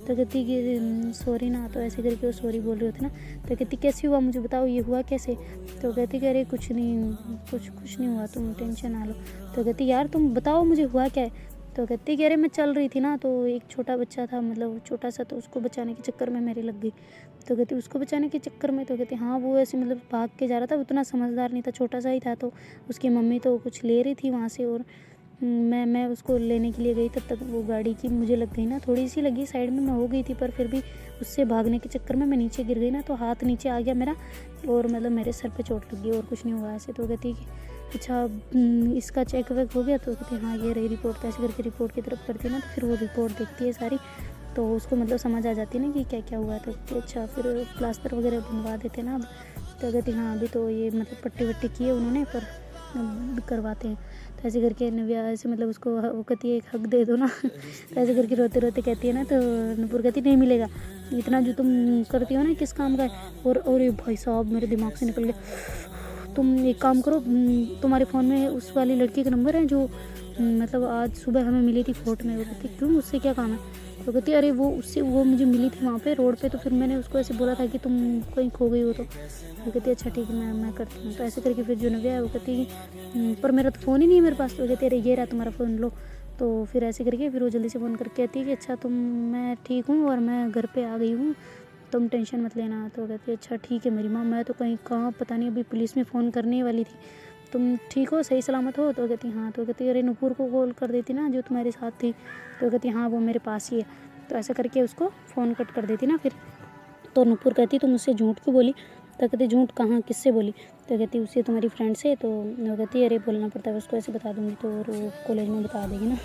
तो कहती कि सॉरी ना। तो ऐसे करके वो सॉरी बोल रही होती ना। तो कहती कैसे हुआ मुझे बताओ, ये हुआ कैसे। तो कहती कि अरे कुछ नहीं हुआ, तुम टेंशन ना लो। तो कहती यार तुम बताओ मुझे हुआ क्या है। तो कहती कि अरे मैं चल रही थी ना, तो एक छोटा बच्चा था मतलब छोटा सा, तो उसको बचाने के चक्कर में मेरी लग गई। तो कहती उसको बचाने के चक्कर में। तो कहती हाँ वो ऐसे मतलब भाग के जा रहा था, उतना समझदार नहीं था, छोटा सा ही था। तो उसकी मम्मी तो कुछ ले रही थी वहाँ से और मैं उसको लेने के लिए गई, तब तक वो गाड़ी की मुझे लग गई ना, थोड़ी सी लगी, साइड में मैं हो गई थी, पर फिर भी उससे भागने के चक्कर में मैं नीचे गिर गई ना, तो हाथ नीचे आ गया मेरा और मतलब मेरे सर पे चोट लगी और कुछ नहीं हुआ ऐसे। तो कहती कि अच्छा इसका चेक वेक हो गया। तो कहती हाँ ये रही रिपोर्ट। तो ऐसे करके रिपोर्ट की तरफ करती है ना, तो फिर वो रिपोर्ट देखती है सारी, तो उसको मतलब समझ आ जाती है ना कि क्या क्या हुआ। तो कहती अच्छा फिर प्लास्टर वगैरह बनवा देते ना अब। तो कहती हाँ अभी तो ये मतलब पट्टी वट्टी की है उन्होंने, पर अब करवाते हैं। तो ऐसे करके नव्या ऐसे मतलब उसको वो कहती है एक हक दे दो ना। तो ऐसे करके रोते रोते कहती है ना, तो नूपुर कहती नहीं मिलेगा, इतना जो तुम करती हो ना किस काम का है। और ये भाई साहब मेरे दिमाग से निकल गया, तुम एक काम करो, तुम्हारे फ़ोन में उस वाली लड़की का नंबर है जो मतलब आज सुबह हमें मिली थी फोर्ट में। वो कहती क्यों, उससे क्या काम है। तो कहती अरे वो मुझे मिली थी वहाँ पे रोड पे, तो फिर मैंने उसको ऐसे बोला था कि तुम कहीं खो गई हो। तो वो कहती अच्छा ठीक है मैं करती हूँ। तो ऐसे करके फिर जो नव्या है वो कहती पर मेरा तो फ़ोन ही नहीं है मेरे पास। तो कहती अरे ये रहा तुम्हारा फ़ोन लो। तो फिर ऐसे करके फिर वो जल्दी से फ़ोन करके कहती है कि अच्छा मैं ठीक हूँ और मैं घर पे आ गई हूँ, तुम टेंशन मत लेना। तो कहती है अच्छा ठीक है मेरी माँ, मैं तो कहीं कहाँ पता नहीं अभी पुलिस में फ़ोन करने वाली थी, तुम ठीक हो, सही सलामत हो। तो कहती हाँ। तो कहती अरे नूपुर को कॉल कर देती ना जो तुम्हारे साथ थी। तो कहती हाँ वो मेरे पास ही है। तो ऐसा करके उसको फ़ोन कट कर देती ना फिर। तो नुपुर कहती तुम मुझसे झूठ क्यों बोली? तो कहती झूठ कहाँ, किससे बोली? तो कहती उससे तुम्हारी फ्रेंड से। तो वो कहती अरे बोलना पड़ता है उसको, ऐसे बता दूँगी तो और वो कॉलेज में बता देगी ना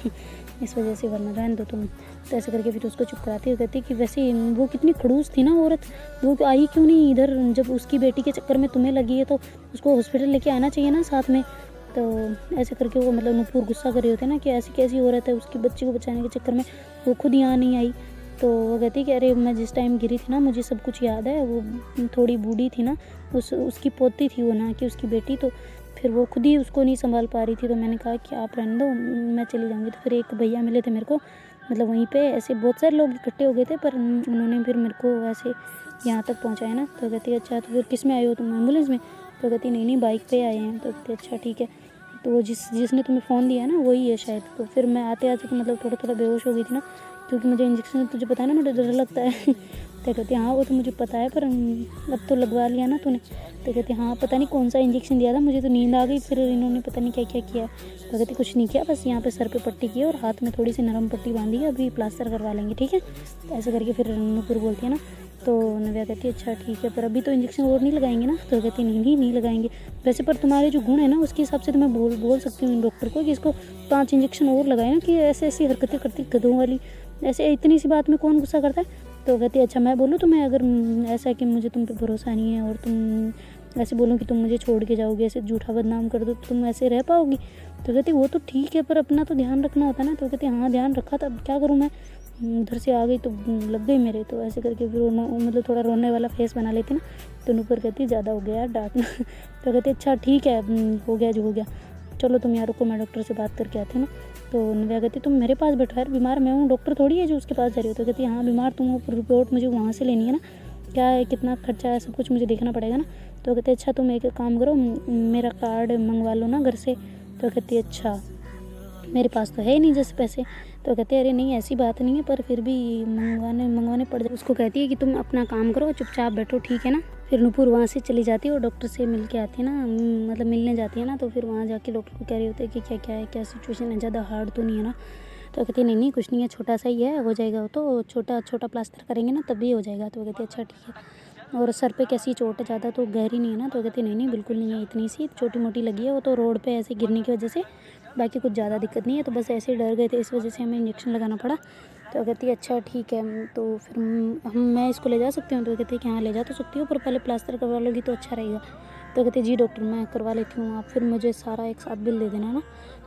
इस वजह से, वरना रहने दो तुम। तो ऐसे करके फिर उसको चुप कराती है। कहती कि वैसे वो कितनी खड़ूस थी ना औरत, वो आई क्यों नहीं इधर? जब उसकी बेटी के चक्कर में तुम्हें लगी है तो उसको हॉस्पिटल लेके आना चाहिए ना साथ में। तो ऐसे करके वो मतलब नुपुर गुस्सा कर रही होती है ना कि ऐसी कैसी औरत है, उसकी बच्ची को बचाने के चक्कर में वो खुद यहाँ नहीं आई। तो वो कहती कि अरे मैं जिस टाइम गिरी थी ना मुझे सब कुछ याद है, वो थोड़ी बूढ़ी थी ना, उसकी पोती थी वो, ना कि उसकी बेटी। तो फिर वो खुद ही उसको नहीं संभाल पा रही थी। तो मैंने कहा कि आप रहने दो, मैं चली जाऊँगी। तो फिर एक भैया मिले थे मेरे को, मतलब वहीं पे ऐसे बहुत सारे लोग इकट्ठे हो गए थे, पर उन्होंने फिर मेरे को ऐसे यहाँ तक पहुँचाया ना। तो कहती अच्छा तो फिर किस में आए हो तुम, एम्बुलेंस में? तो कहती नहीं बाइक पे आए हैं। तो कहती अच्छा ठीक है। तो वो जिसने तुम्हें फ़ोन दिया है ना वही है शायद। तो फिर मैं आते आते तो मतलब थोड़ा बेहोश हो गई थी ना, क्योंकि मुझे इंजेक्शन, तुझे पता है ना मुझे डर लगता है तो कहती हाँ वो तो मुझे पता है, पर अब तो लगवा लिया ना तूने। तो कहती हाँ पता नहीं कौन सा इंजेक्शन दिया था, मुझे तो नींद आ गई, फिर इन्होंने पता नहीं क्या क्या किया। तो कहती कुछ नहीं किया, बस यहाँ पे सर पे पट्टी की और हाथ में थोड़ी सी नरम पट्टी बांधी है, अभी प्लास्टर करवा लेंगे ठीक है। तो ऐसे करके फिर नूपुर बोलती है ना। तो नव्या कहती है अच्छा ठीक है, पर अभी तो इंजेक्शन और नहीं लगाएंगे ना? तो कहती नहीं लगाएंगे। वैसे पर तुम्हारे जो गुण है ना उसके हिसाब से तो मैं बोल सकती हूँ डॉक्टर को कि इसको 5 इंजेक्शन और लगाए ना, कि ऐसे ऐसी हरकतें करती गधों वाली, ऐसे इतनी सी बात में कौन गुस्सा करता है। तो कहती है अच्छा मैं बोलूँ तुम्हें, अगर ऐसा है कि मुझे तुम पे भरोसा नहीं है और तुम ऐसे बोलो कि तुम मुझे छोड़ के जाओगे, ऐसे झूठा बदनाम कर दो, तो तुम ऐसे रह पाओगी? तो कहती वो तो ठीक है, पर अपना तो ध्यान रखना होता है ना। तो कहती हाँ ध्यान रखा था, अब क्या करूँ मैं, उधर से आ गई तो लग गई मेरे। तो ऐसे करके फिर वो मतलब थोड़ा रोने वाला फेस बना लेती ना। तो नूपुर कहती ज़्यादा हो गया यार डांटना तो कहती अच्छा ठीक है, हो गया जो हो गया, चलो तुम यार रुको, मैं डॉक्टर से बात करके आती हूँ ना। तो नव्या कहती तुम मेरे पास बैठो यार, बीमार मैं हूँ, डॉक्टर थोड़ी है जो उसके पास जा रही हो। तो कहती हाँ बीमार तुम हो, रिपोर्ट मुझे वहाँ से लेनी है ना, क्या है कितना खर्चा है सब कुछ मुझे देखना पड़ेगा ना। तो कहते अच्छा तुम एक काम करो, मेरा कार्ड मंगवा लो ना घर से। तो कहती अच्छा मेरे पास तो है ही नहीं जैसे पैसे। तो कहते अरे नहीं ऐसी बात नहीं है, पर फिर भी मंगवाने पड़ जाए। उसको कहती है कि तुम अपना काम करो, चुपचाप बैठो ठीक है ना। फिर नूपुर वहाँ से चली जाती है और डॉक्टर से मिल के आती है ना, मतलब मिलने जाती है ना। तो फिर वहाँ जाके डॉक्टर को कह रही होती है कि क्या है, क्या सिचुएशन है, ज़्यादा हार्ड तो नहीं है ना? तो कहती नहीं कुछ नहीं है, छोटा सा ही है, हो जाएगा, वो तो छोटा प्लास्टर करेंगे ना तभी हो जाएगा। तो कहती अच्छा ठीक है। और सर पे कैसी चोट है, ज़्यादा तो गहरी नहीं है ना? तो कहती नहीं बिल्कुल नहीं है, इतनी सी छोटी मोटी लगी है, वो तो रोड पे ऐसे गिरने की वजह से, बाकी कुछ ज़्यादा दिक्कत नहीं है, तो बस ऐसे डर गए थे इस वजह से हमें इंजेक्शन लगाना पड़ा। तो कहती अच्छा ठीक है, तो फिर मैं इसको ले जा सकती हूँ? तो कहती है कि हाँ ले जा तो सकती हूँ, पर पहले प्लास्टर करवा लोगी तो अच्छा रहेगा। तो कहती जी डॉक्टर मैं करवा लेती हूँ, आप फिर मुझे सारा एक साथ बिल दे देना ना।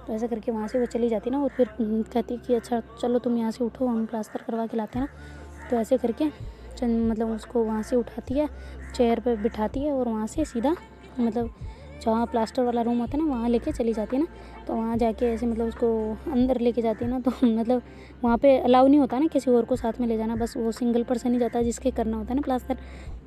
तो ऐसा करके वहाँ से वो चली जाती ना, और फिर कहती कि अच्छा चलो तुम यहाँ से उठो, हम प्लास्टर करवा के लाते हैं ना। तो ऐसे करके मतलब उसको वहाँ से उठाती है, चेयर पर बिठाती है, और वहाँ से सीधा मतलब जहाँ प्लास्टर वाला रूम होता है ना वहाँ लेके चली जाती है ना। तो वहाँ जाके ऐसे मतलब उसको अंदर लेके जाती है ना, तो मतलब वहाँ पे अलाउ नहीं होता ना किसी और को साथ में ले जाना, बस वो सिंगल पर्सन ही जाता है जिसके करना होता है ना प्लास्टर।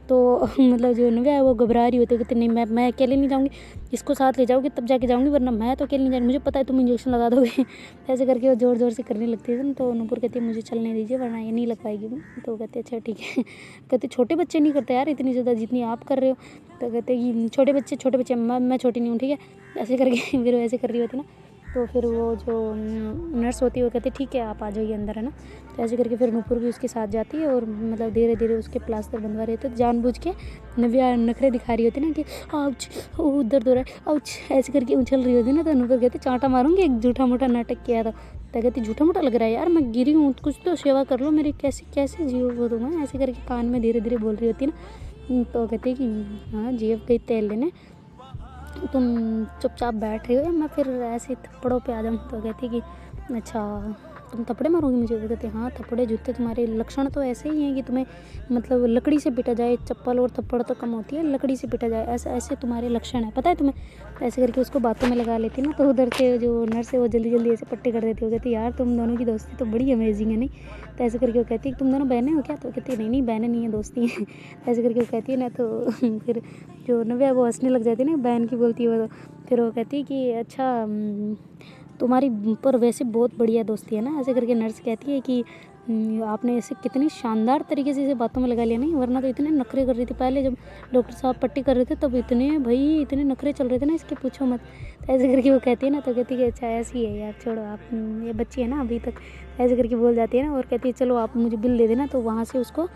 तो मतलब जो नव्या है वो घबरा रही होती है, कहती नहीं मैं अकेले नहीं जाऊँगी, इसको साथ ले जाऊँगी तब जाके जाऊँगी, वरना मैं तो अकेले नहीं जाऊँगी, मुझे पता है तुम इंजेक्शन लगा दोगे ऐसे करके वो ज़ोर से करने लगती है। तो नूपुर कहती है मुझे चलने दीजिए वरना ये नहीं लग पाएगी। तो कहते अच्छा ठीक है कहते छोटे बच्चे नहीं करते यार इतनी ज़्यादा जितनी आप कर रहे हो। तो कहते कि छोटे बच्चे मैं छोटी नहीं हूँ ठीक है, ऐसे करके फिर वैसे कर रही होती ना। तो फिर वो जो नर्स होती है वो कहती ठीक है आप आ जाइए अंदर है ना। तो ऐसे करके फिर नूपुर भी उसके साथ जाती है, और मतलब धीरे धीरे उसके प्लास्टर बनवा रहे थे, जानबूझ के नव्या नखरे दिखा रही होती ना कि आउच दर्द हो रहा है आउच, ऐसे करके उछल रही होती ना। तो नूपुर कहती चांटा मारूंगी, एक झूठा मोटा नाटक किया था। तो कहती झूठा मोटा लग रहा है यार, मैं गिरी हूँ, कुछ तो सेवा कर लो मेरी, कैसे जियो वो तुम्हें, ऐसे करके कान में धीरे धीरे बोल रही होती ना। तो कहती कि हाँ जीव गई तेल लेने, तुम चुपचाप बैठ रही हो या मैं फिर ऐसे थप्पड़ों पे आ जाऊँ। तो कहती कि अच्छा तुम थप्पड़े मारोगी मुझे? तो कहते हाँ थप्पड़े जूते, तुम्हारे लक्षण तो ऐसे ही हैं कि तुम्हें मतलब लकड़ी से पिटा जाए, चप्पल और थप्पड़ तो कम होती है, लकड़ी से पिटा जाए, ऐसे तुम्हारे लक्षण है, पता है तुम्हें? तो ऐसे करके उसको बातों में लगा लेती ना। तो उधर से जो नर्स है वो जल्दी ऐसे पट्टी कर देती, वो कहती यार तुम दोनों की दोस्ती तो बड़ी अमेजिंग है नहीं। तो ऐसे करके वो कहती है तुम दोनों बहनें हो क्या? तो कहती नहीं बहनें नहीं है दोस्ती है ऐसे करके वो कहती है ना। तो फिर जो नव्या वो हंसने लग जाती है ना, बहन की बोलती है वो। तो फिर वो कहती है कि अच्छा तुम्हारी पर वैसे बहुत बढ़िया दोस्ती है ना, ऐसे करके नर्स कहती है कि आपने ऐसे कितनी शानदार तरीके से इसे बातों में लगा लिया, नहीं वरना तो इतने नखरे कर रही थी पहले जब डॉक्टर साहब पट्टी कर रहे थे, तब इतने भाई इतने नखरे चल रहे थे ना इसके, पूछो मत। तो ऐसे करके वो कहती है ना, तो कहती है कि अच्छा ऐसी है यार, छोड़ो आप, ये बच्ची है ना अभी तक, ऐसे करके बोल जाती है ना। और कहती है चलो आप मुझे बिल दे देना, तो वहाँ से उसको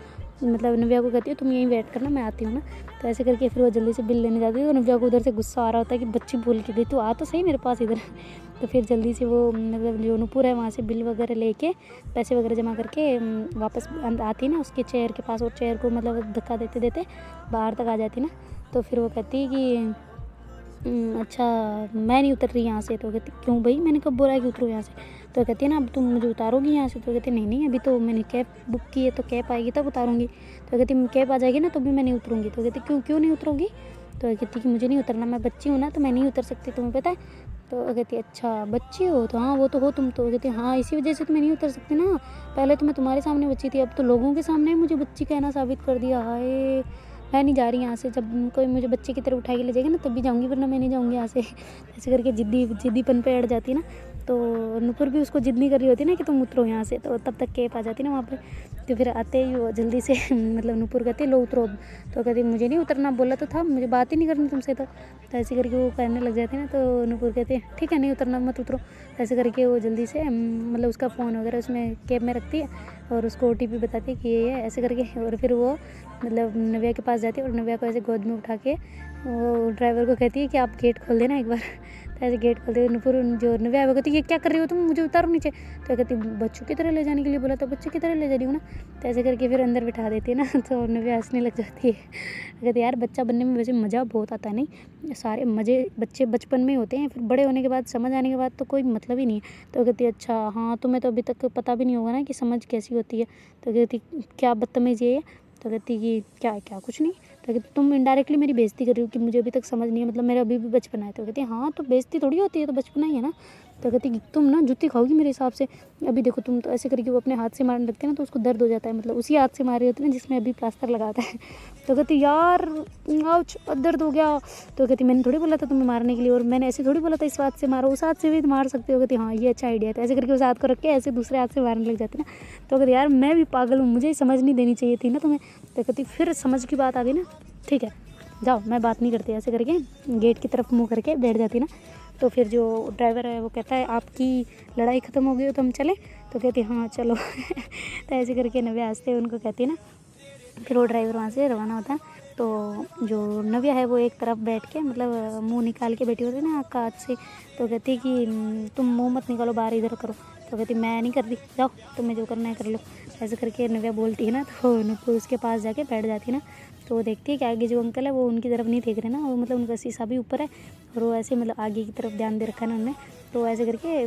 मतलब नव्या को कहती है तुम यहीं वेट करना, मैं आती हूँ ना। तो ऐसे करके फिर वो जल्दी से बिल लेने जाती है, और नव्या को उधर से गुस्सा आ रहा होता है कि बच्ची बोल के गई, तो आ तो सही मेरे पास इधर। तो फिर जल्दी से वो मतलब जो नूपुर है वहाँ से बिल वगैरह लेके पैसे वगैरह जमा करके वापस आती है ना उसके चेयर के पास, और चेयर को मतलब धक्का देते देते बाहर तक आ जाती ना। तो फिर वो कहती है कि अच्छा मैं नहीं उतर रही यहाँ से। तो कहती क्यों भाई, मैंने कब बोला है कि उतरो यहाँ से। तो कहती है ना अब तुम मुझे उतारोगी यहाँ से। तो कहती नहीं नहीं, अभी तो मैंने कैब बुक की है, तो कैब आएगी तब उतारूँगी। तो कहती कैब आ जाएगी ना तो भी मैं नहीं उतरूँगी। तो कहती क्यों क्यों नहीं उतरोगी। तो कहती कि मुझे नहीं उतरना, मैं बच्ची हूँ ना, तो मैं नहीं उतर सकती, तुम्हें पता है। तो कहती अच्छा बच्ची हो, तो हाँ वो तो हो तुम। तो कहती हाँ इसी वजह से तो मैं नहीं उतर सकती ना, पहले तो मैं तुम्हारे सामने बच्ची थी, अब तो लोगों के सामने मुझे बच्ची कहना साबित कर दिया। हाय मैं नहीं जा रही यहाँ से, जब कोई मुझे बच्चे की तरह उठा के ले जाएगा ना तब भी जाऊँगी, वरना मैं नहीं जाऊँगी यहाँ से। ऐसे करके जिद्दीपन पे अड़ जाती ना। तो नूपुर भी उसको जिद नहीं कर रही होती ना कि तुम उतरो यहाँ से, तो तब तक कैब आ जाती ना वहाँ पे। तो फिर आते ही वो जल्दी से मतलब नूपुर कहती लो उतरो अब। तो कहती मुझे नहीं उतरना, बोला तो था, मुझे बात ही नहीं करनी तुमसे। तो ऐसे करके वो करने लग जाती ना। तो नूपुर कहते हैं ठीक है नहीं उतरना मत उतरो। ऐसे करके वो जल्दी से मतलब उसका फ़ोन वगैरह उसमें कैब में रखती है, और उसको OTP बताती है कि ये है, ऐसे करके। और फिर वो मतलब नव्या के पास जाती है, और नव्या को ऐसे गोद में उठा के वो ड्राइवर को कहती है कि आप गेट खोल देना एक बार। तो ऐसे गेट खोलते हुए नूपुर जो नव्या है वो कहती है ये क्या कर रही हो तुम, मुझे उतारो नीचे। तो कहती बच्चों की तरह ले जाने के लिए बोला, तो बच्चे की तरह ले जा रही हूँ ना। तो ऐसे करके फिर अंदर बिठा देती है ना। तो नव्या हंसने लग जाती है, कहती यार बच्चा बनने में वैसे मज़ा बहुत आता है, नहीं सारे मज़े बच्चे बचपन में ही होते हैं, फिर बड़े होने के बाद समझ आने के बाद तो कोई मतलब ही नहीं है। तो कहती अच्छा हाँ तुम्हें तो अभी तक पता भी नहीं होगा ना कि समझ कैसी होती है। तो कहती क्या बदतमीज़ी है ये। तो कहती कि क्या क्या कुछ नहीं। तो कहती तुम इनडायरेक्टली मेरी बेइज्जती कर रही हो कि मुझे अभी तक समझ नहीं है, मतलब मेरा अभी भी बचपना है। तो कहती हाँ तो बेइज्जती थोड़ी होती है, तो बचपना ही है ना। तो कहती तुम ना जूती खाओगी मेरे हिसाब से, अभी देखो तुम। तो ऐसे करके वो अपने हाथ से मारने लगती है ना, तो उसको दर्द हो जाता है, मतलब उसी हाथ से मारी होती है ना जिसमें अभी प्लास्टर लगाता है। तो कहती यार आउच दर्द हो गया। तो कहती मैंने थोड़ी बोला था तुम्हें मारने के लिए, और मैंने ऐसे थोड़ी बोला था इस हाथ से मारो, उस हाथ से भी मार सकते हो। कहती हाँ ये अच्छा आइडिया है। तो ऐसे करके उस हाथ को रख के ऐसे दूसरे हाथ से मारने लग जाती ना। तो कहती यार मैं भी पागल हूँ, मुझे समझ नहीं देनी चाहिए थी ना तुम्हें। तो कहती फिर समझ की बात आ गई ना, ठीक है जाओ मैं बात नहीं करती। ऐसे करके गेट की तरफ मुँह करके बैठ जाती ना। तो फिर जो ड्राइवर है वो कहता है आपकी लड़ाई ख़त्म हो गई हो तो हम चलें। तो कहती हाँ चलो। तो ऐसे करके नव्या हंसते उनको कहती है ना। फिर वो ड्राइवर वहाँ से रवाना होता है। तो जो नव्या है वो एक तरफ बैठ के मतलब मुंह निकाल के बैठी होती है ना कांच से। तो कहती है कि तुम मुंह मत निकालो, बाहर इधर करो। तो कहती मैं नहीं कर रही, जाओ तुम्हें जो करना है कर लो। ऐसे करके नव्या बोलती है ना, तो नूपुर उसके पास जाके बैठ जाती है ना। तो वो देखती है कि आगे जो अंकल है वो उनकी तरफ नहीं देख रहे ना, वो मतलब उनका शीशा भी ऊपर है, और वो ऐसे मतलब आगे की तरफ ध्यान दे रखा है ना उन्होंने। तो ऐसे करके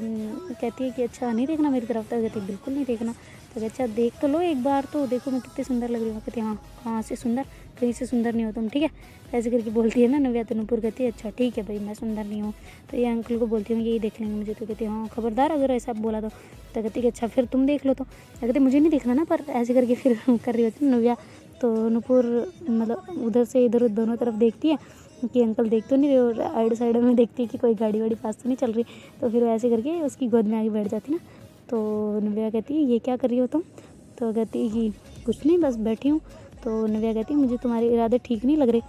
कहती है कि अच्छा नहीं देखना मेरी तरफ। तो कहती बिल्कुल नहीं देखना। तो अच्छा देख तो लो एक बार, तो देखो मैं कितनी सुंदर लग रही हूँ। कहती हाँ कहाँ से सुंदर, कहीं से सुंदर नहीं हो तुम, ठीक है। ऐसे करके बोलती है ना नव्या। तो नूपुर कहती है अच्छा ठीक है भाई मैं सुंदर नहीं हूँ, तो ये अंकल को बोलती हूँ यही देख लेंगे मुझे। तो कहती हाँ खबरदार अगर ऐसा बोला तो। कहती कि अच्छा फिर तुम देख लो। तो कहती मुझे नहीं देखना ना, पर ऐसे करके फिर कर रही होती है नव्या। तो नूपुर मतलब उधर से इधर दोनों तरफ देखती है कि अंकल देख तो नहीं रहे, और आइड साइड में देखती है कि कोई गाड़ी वाड़ी पास तो नहीं चल रही। तो फिर ऐसे करके उसकी गोद में आके बैठ जाती ना। तो नव्या कहती है ये क्या कर रही हो तुम। तो कहती कि कुछ नहीं बस बैठी हूँ। तो नव्या कहती मुझे तुम्हारे इरादे ठीक नहीं लग रहे।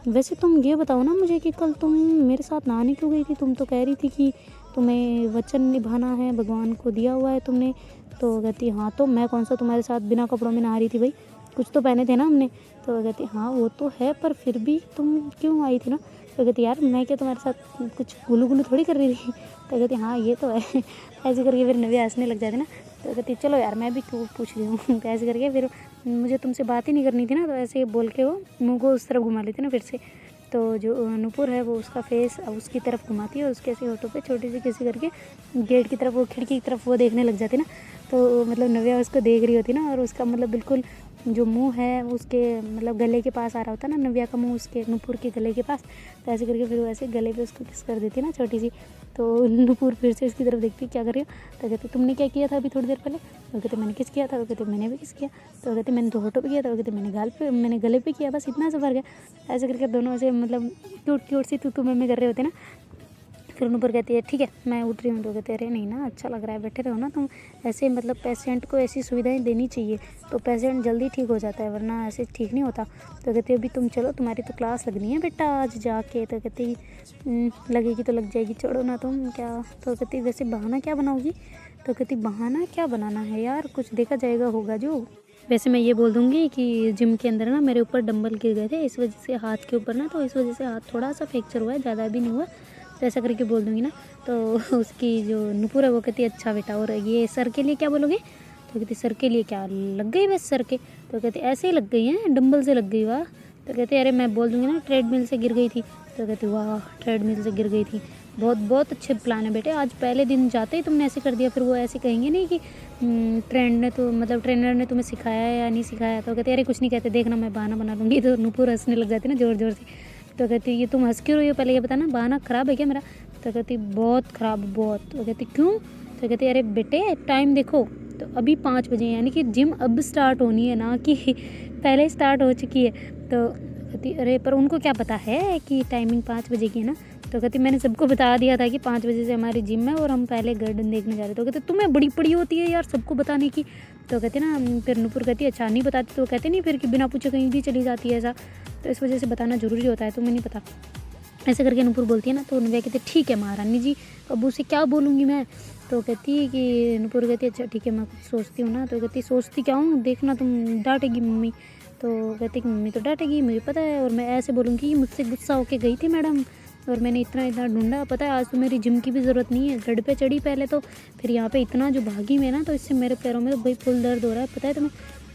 वैसे तुम ये बताओ ना मुझे कि कल तुम मेरे साथ नहाने क्यों गई थी, तुम तो कह रही थी कि तुम्हें वचन निभाना है, भगवान को दिया हुआ है तुमने। तो कहती हाँ तो मैं कौन सा तुम्हारे साथ बिना कपड़ों में नहा रही थी भाई, कुछ तो पहने थे ना हमने। तो कहती हाँ वो तो है, पर फिर भी तुम क्यों आई थी ना। तो कहती यार मैं क्या तुम्हारे साथ कुछ गुलू गुलू थोड़ी कर रही थी। तो कहती हाँ ये तो है। ऐसे करके फिर नव्या हंसने लग जाती ना। तो कहती चलो यार मैं भी क्यों पूछ रही हूँ। तो ऐसे करके फिर मुझे तुमसे बात ही नहीं करनी थी ना। तो ऐसे बोल के वो मुँह को उस तरफ घुमा लेती ना फिर से। तो जो नूपुर है वो उसका फेस उसकी तरफ घुमाती है, और उसके ऐसे होठों पे छोटी सी किसी करके गेट की तरफ वो खिड़की की तरफ वो देखने लग जाती ना। तो मतलब नव्या उसको देख रही होती ना, और उसका मतलब बिल्कुल जो मुंह है उसके मतलब गले के पास आ रहा होता ना, नव्या का मुंह उसके नूपुर के गले के पास। तो ऐसे करके फिर वो ऐसे गले पे उसको किस कर देती ना छोटी सी। तो नूपुर फिर से इसकी तरफ देखती क्या कर रही हो। तो कहते तुमने क्या किया था अभी थोड़ी देर पहले। तो कहते मैंने किस किया था। तो कहते मैंने भी किस किया। तो कहते मैंने तो होठों पे किया था। तो कहते मैंने गले पे किया, बस इतना सा फर्क है। ऐसे करके दोनों ऐसे मतलब क्यूट क्यूट सी तू में कर रहे होते ना। फिर नूपुर कहती है ठीक है मैं उठ रही हूँ। तो कहते अरे नहीं ना, अच्छा लग रहा है, बैठे रहो ना तुम, ऐसे मतलब पेशेंट को ऐसी सुविधाएं देनी चाहिए तो पेशेंट जल्दी ठीक हो जाता है, वरना ऐसे ठीक नहीं होता। तो कहती अभी तुम चलो, तुम्हारी तो क्लास लगनी है बेटा आज जाके। तो कहती लगेगी तो लग जाएगी, छोड़ो ना तुम क्या। तो कहती वैसे बहाना क्या बनाओगी। तो कहती बहाना क्या बनाना है यार, कुछ देखा जाएगा होगा जो। वैसे मैं ये बोल दूँगी कि जिम के अंदर ना मेरे ऊपर डंबल गिर गए थे, इस वजह से हाथ के ऊपर ना, तो इस वजह से हाथ थोड़ा सा फ्रैक्चर हुआ है, ज़्यादा भी नहीं हुआ। तो ऐसा करके बोल दूँगी ना। तो उसकी जो नुपुर है वो कहती है अच्छा बेटा, और ये सर के लिए क्या बोलोगे। तो कहती सर के लिए क्या, लग गई बस सर के। तो कहती ऐसे ही लग गई हैं, डंबल से लग गई वाह। तो कहते अरे मैं बोल दूँगी ना ट्रेडमिल से गिर गई थी। तो कहती वाह ट्रेडमिल से गिर गई थी, बहुत बहुत अच्छे प्लान है बेटे, आज पहले दिन जाते ही तुमने ऐसे कर दिया। फिर वो ऐसे कहेंगे नहीं कि ट्रेंड ने तो मतलब ट्रेनर ने तुम्हें सिखाया या नहीं सिखाया। तो कहते अरे कुछ नहीं कहते, देखना मैं बहाना बना लूँगी। तो नूपुर हंसने लग जाती ना ज़ोर ज़ोर से। तो कहती ये तुम हंस क्यों रही हो, पहले ये बताना, बहाना ख़राब है क्या मेरा। तो कहती बहुत ख़राब बहुत। तो कहती क्यों। तो कहती अरे बेटे टाइम देखो, तो अभी 5 बजे, यानी कि जिम अब स्टार्ट होनी है ना कि पहले स्टार्ट हो चुकी है। तो कहती अरे पर उनको क्या पता है कि टाइमिंग 5 बजे की है ना। तो कहती मैंने सबको बता दिया था कि 5 बजे से हमारी जिम है और हम पहले गार्डन देखने जा रहे थे। तो कहते तुम्हें बड़ी पड़ी होती है यार सबको बताने की। तो कहते ना, फिर नूपुर कहती अच्छा नहीं बताती। तो कहते नहीं फिर कि बिना पूछे कहीं भी चली जाती है ऐसा, तो इस वजह से बताना ज़रूरी होता है, तुम्हें नहीं पता। ऐसे करके नूपुर बोलती है ना। तो नव्या कहती ठीक है महारानी जी, अब उसे क्या बोलूँगी मैं। तो कहती है कि नूपुर कहती अच्छा ठीक है मैं कुछ सोचती हूँ ना। तो कहती सोचती क्या हूँ, देखना तुम डांटेगी मम्मी। तो कहती कि मम्मी तो डांटेगी मुझे पता है, और मैं ऐसे बोलूँगी कि मुझसे गुस्सा होके गई थी मैडम और मैंने इतना इतना ढूंढा, पता है आज तो मेरी जिम की भी ज़रूरत नहीं है, गढ़ पे चढ़ी पहले तो, फिर यहाँ पे इतना जो भागी मैं ना, तो इससे मेरे पैरों में तो भाई फुल दर्द हो रहा है, पता है तुम्हें।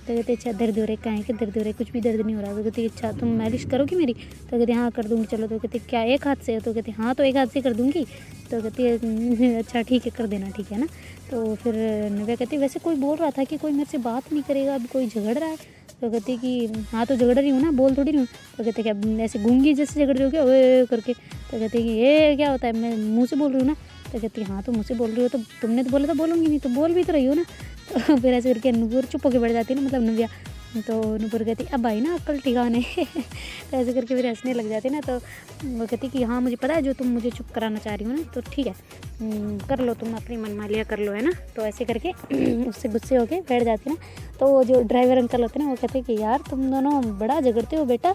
तो कहते अच्छा दर्द हो रहा है, काहे के दर्द हो रहा है, कुछ भी दर्द नहीं हो रहा। तो कहती अच्छा तुम मालिश करोगी मेरी। तो कहती हाँ कर दूँगी चलो। तो कहती क्या एक हाथ से। तो कहती हाँ तो एक हाथ से कर दूँगी। तो कहती अच्छा ठीक है कर देना ठीक है ना। तो फिर नव्या कहती वैसे कोई बोल रहा था कि कोई मेरे से बात नहीं करेगा, अब कोई झगड़ रहा है। तो कहती कि हाँ तो झगड़ रही हूँ ना, बोल थोड़ी रही हूँ। तो कहते क्या ऐसे गूंगी जैसे झगड़ रही हो क्या ओए करके। तो कहते कि ये क्या होता है, मैं मुँह से बोल रही हूँ ना। तो कहती हाँ तो मुँह से बोल रही हो, तो तुमने तो बोला था बोलूँगी नहीं, तो बोल भी तो रही हो ना। तो फिर ऐसे करके नूपुर चुप होकर बैठ जाती है ना, मतलब नव्या। तो नूपुर कहती अब आई ना अक्ल ठिकाने। तो ऐसे करके फिर हंसने लग जाती ना। तो वो कहती कि हाँ मुझे पता है जो तुम मुझे चुप कराना चाह रही हो ना, तो ठीक है कर लो तुम अपनी मनमालियाँ कर लो है ना। तो ऐसे करके उससे गुस्से होके बैठ जाती ना। तो वो जो ड्राइवर अंकल होते ना वो कहते कि यार तुम दोनों बड़ा झगड़ते हो बेटा।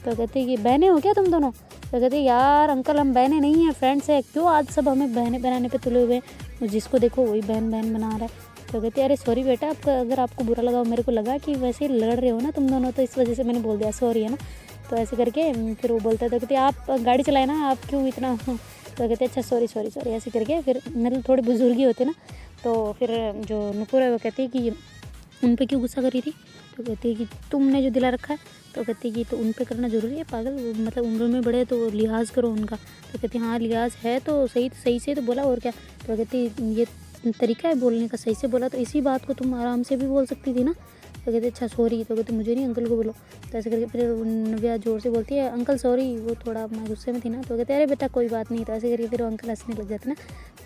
तो कहते कि बहनें हो क्या तुम दोनों। तो कहते यार अंकल हम बहनें नहीं हैं, फ्रेंड्स है, क्यों आज सब हमें बहनें बनाने पे तुले हुए हैं, जिसको देखो वही बहन बहन बना रहा है। तो कहते अरे सॉरी बेटा, अगर आपको बुरा लगा, मेरे को लगा कि वैसे लड़ रहे हो ना तुम दोनों, तो इस वजह से मैंने बोल दिया, सॉरी है ना। तो ऐसे करके फिर वो बोलता था, कहते आप गाड़ी चलाए ना, आप क्यों इतना। तो कहते अच्छा सॉरी सॉरी सॉरी ऐसे करके फिर मतलब थोड़ी बुजुर्गी होते ना। तो फिर जो नूपुर है वो कहती है कि उन पे क्यों गुस्सा करी थी। तो कहती है कि तुमने जो दिला रखा है। तो कहती है कि तो उन पे करना ज़रूरी है पागल, मतलब उम्र में बड़े तो लिहाज करो उनका। तो कहती हाँ लिहाज है तो सही से तो बोला और क्या। तो कहती ये तरीका है बोलने का, सही से बोला, तो इसी बात को तुम आराम से भी बोल सकती थी ना। तो कहते अच्छा सॉरी। तो कहते मुझे नहीं अंकल को बोलो। तो ऐसे करके फिर नव्या जोर से बोलती है अंकल सॉरी, वो थोड़ा मैं गुस्से में थी ना। तो कहते अरे बेटा कोई बात नहीं। तो ऐसे करके फिर वो अंकल हंसने लग जाते ना।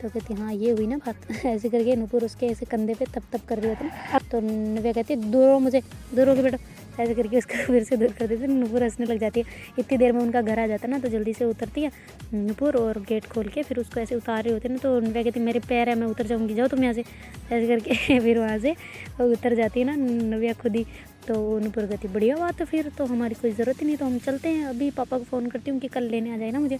तो कहती हाँ ये हुई ना बात। ऐसे करके नूपुर उसके ऐसे कंधे पे तप कर रही होती ना। तो नव्या कहती है दूर हो मुझे, दूर हो के बेटा। ऐसे करके उसका फिर से दूर कर देते, नूपुर हंसने लग जाती है। इतनी देर में उनका घर आ जाता है ना, तो जल्दी से उतरती है नूपुर और गेट खोल के फिर उसको ऐसे उतार रहे होते हैं ना। तो नव्या कहती मेरे पैर है मैं उतर जाऊँगी, जाओ तुम यहाँ से। ऐसे करके फिर वहाँ से उतर जाती है ना नव्या खुद ही। तो नूपुर कहती बढ़िया बात है, फिर तो हमारी कोई ज़रूरत ही नहीं, तो हम चलते हैं, अभी पापा को फ़ोन करती हूँ कि कल लेने आ जाए ना मुझे।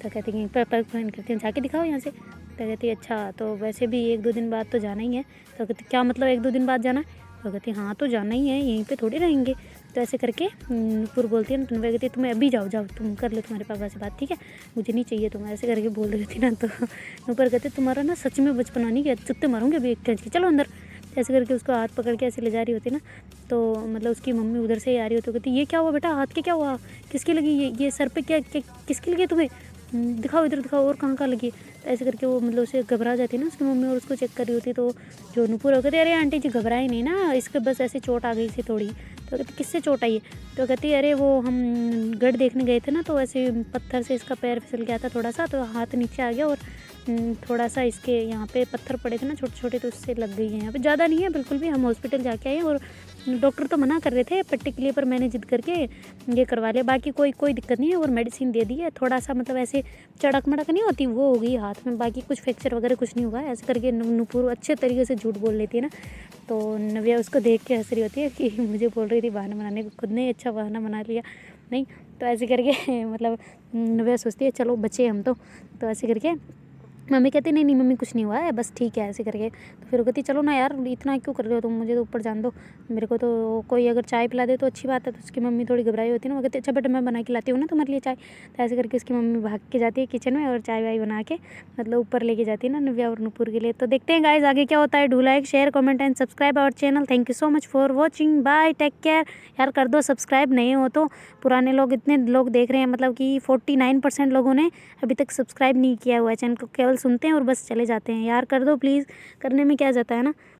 तो कहती कि पापा को फ़ोन करती हूँ जाके दिखाओ यहाँ से। तो कहती अच्छा तो वैसे भी 1-2 दिन बाद तो जाना ही है। तो कहती क्या मतलब 1-2 दिन बाद जाना है। तो कहती हाँ तो जाना ही है, यहीं पे थोड़ी रहेंगे। तो ऐसे करके नूपुर बोलती है ना, तो कहती तुम्हें अभी जाओ तुम कर लो तुम्हारे पापा से बात, ठीक है मुझे नहीं चाहिए तुम, ऐसे करके बोल रही थी ना। तो नूपुर कहते तुम्हारा ना सच में बचपना नहीं, क्या चुत्ते मारूंगे अभी एक के, चलो अंदर। ऐसे करके उसको हाथ पकड़ के ऐसे ले जा रही होती ना। तो मतलब उसकी मम्मी उधर से ही आ रही होती, कहती ये क्या हुआ बेटा, हाथ के क्या हुआ, किसकी लगी ये सर पे क्या किसकी लगी तुम्हें, दिखाओ इधर दिखाओ, और कहाँ लगी। तो ऐसे करके वो मतलब उसे घबरा जाती है ना उसकी मम्मी, और उसको चेक कर रही होती। तो जो नूपुर हो कहती अरे आंटी जी घबराई नहीं ना, इसके बस ऐसे चोट आ गई थी थोड़ी। तो कहती किससे चोट आई है। तो कहती अरे वो हम गढ़ देखने गए थे ना, तो ऐसे पत्थर से इसका पैर फिसल गया था थोड़ा सा, तो हाथ नीचे आ गया और थोड़ा सा इसके यहाँ पे पत्थर पड़े थे ना छोटे छोटे, तो उससे लग गई है यहाँ पे, ज़्यादा नहीं है बिल्कुल भी, हम हॉस्पिटल जाके आए हैं और डॉक्टर तो मना कर रहे थे पट्टी के लिए, पर मैंने जिद करके ये करवा लिया। बाकी कोई दिक्कत नहीं है, और मेडिसिन दे दी है। थोड़ा सा मतलब ऐसे चड़क मड़क नहीं होती, वो हो गई हाथ में, बाकी कुछ फ्रैक्चर वगैरह कुछ नहीं हुआ। ऐसे करके नूपुर अच्छे तरीके से झूठ बोल लेती है ना, तो नव्या उसको देख के हंस रही होती है कि मुझे बोल रही थी बहाना बनाने को, खुद ने अच्छा बहाना बना लिया। नहीं तो ऐसे करके मतलब नव्या सोचती है चलो बचे हम तो ऐसे करके मम्मी कहती नहीं मम्मी कुछ नहीं हुआ है, बस ठीक है ऐसे करके। तो फिर वो कहती चलो ना यार इतना क्यों कर रहे हो तुम, मुझे तो ऊपर जान दो, मेरे को तो कोई अगर चाय पिला दे तो अच्छी बात है। तो उसकी मम्मी थोड़ी घबराई होती है ना, वो कहती अच्छा बेटा मैं बना के लाती हूँ ना तुम्हारे लिए चाय। तो ऐसे करके उसकी मम्मी भाग के जाती है किचन में और चाय वाय बना के मतलब ऊपर लेके जाती है ना नव्या और नूपुर के लिए। तो देखते हैं गाइस आगे क्या होता है। Do like share comment and subscribe our channel. Thank you so much for watching, bye take care. यार कर दो सब्सक्राइब, नहीं हो तो पुराने लोग इतने लोग देख रहे हैं, मतलब कि 49% लोगों ने अभी तक सब्सक्राइब नहीं किया हुआ है चैनल को, केवल सुनते हैं और बस चले जाते हैं। यार कर दो प्लीज़, करने में क्या जाता है ना।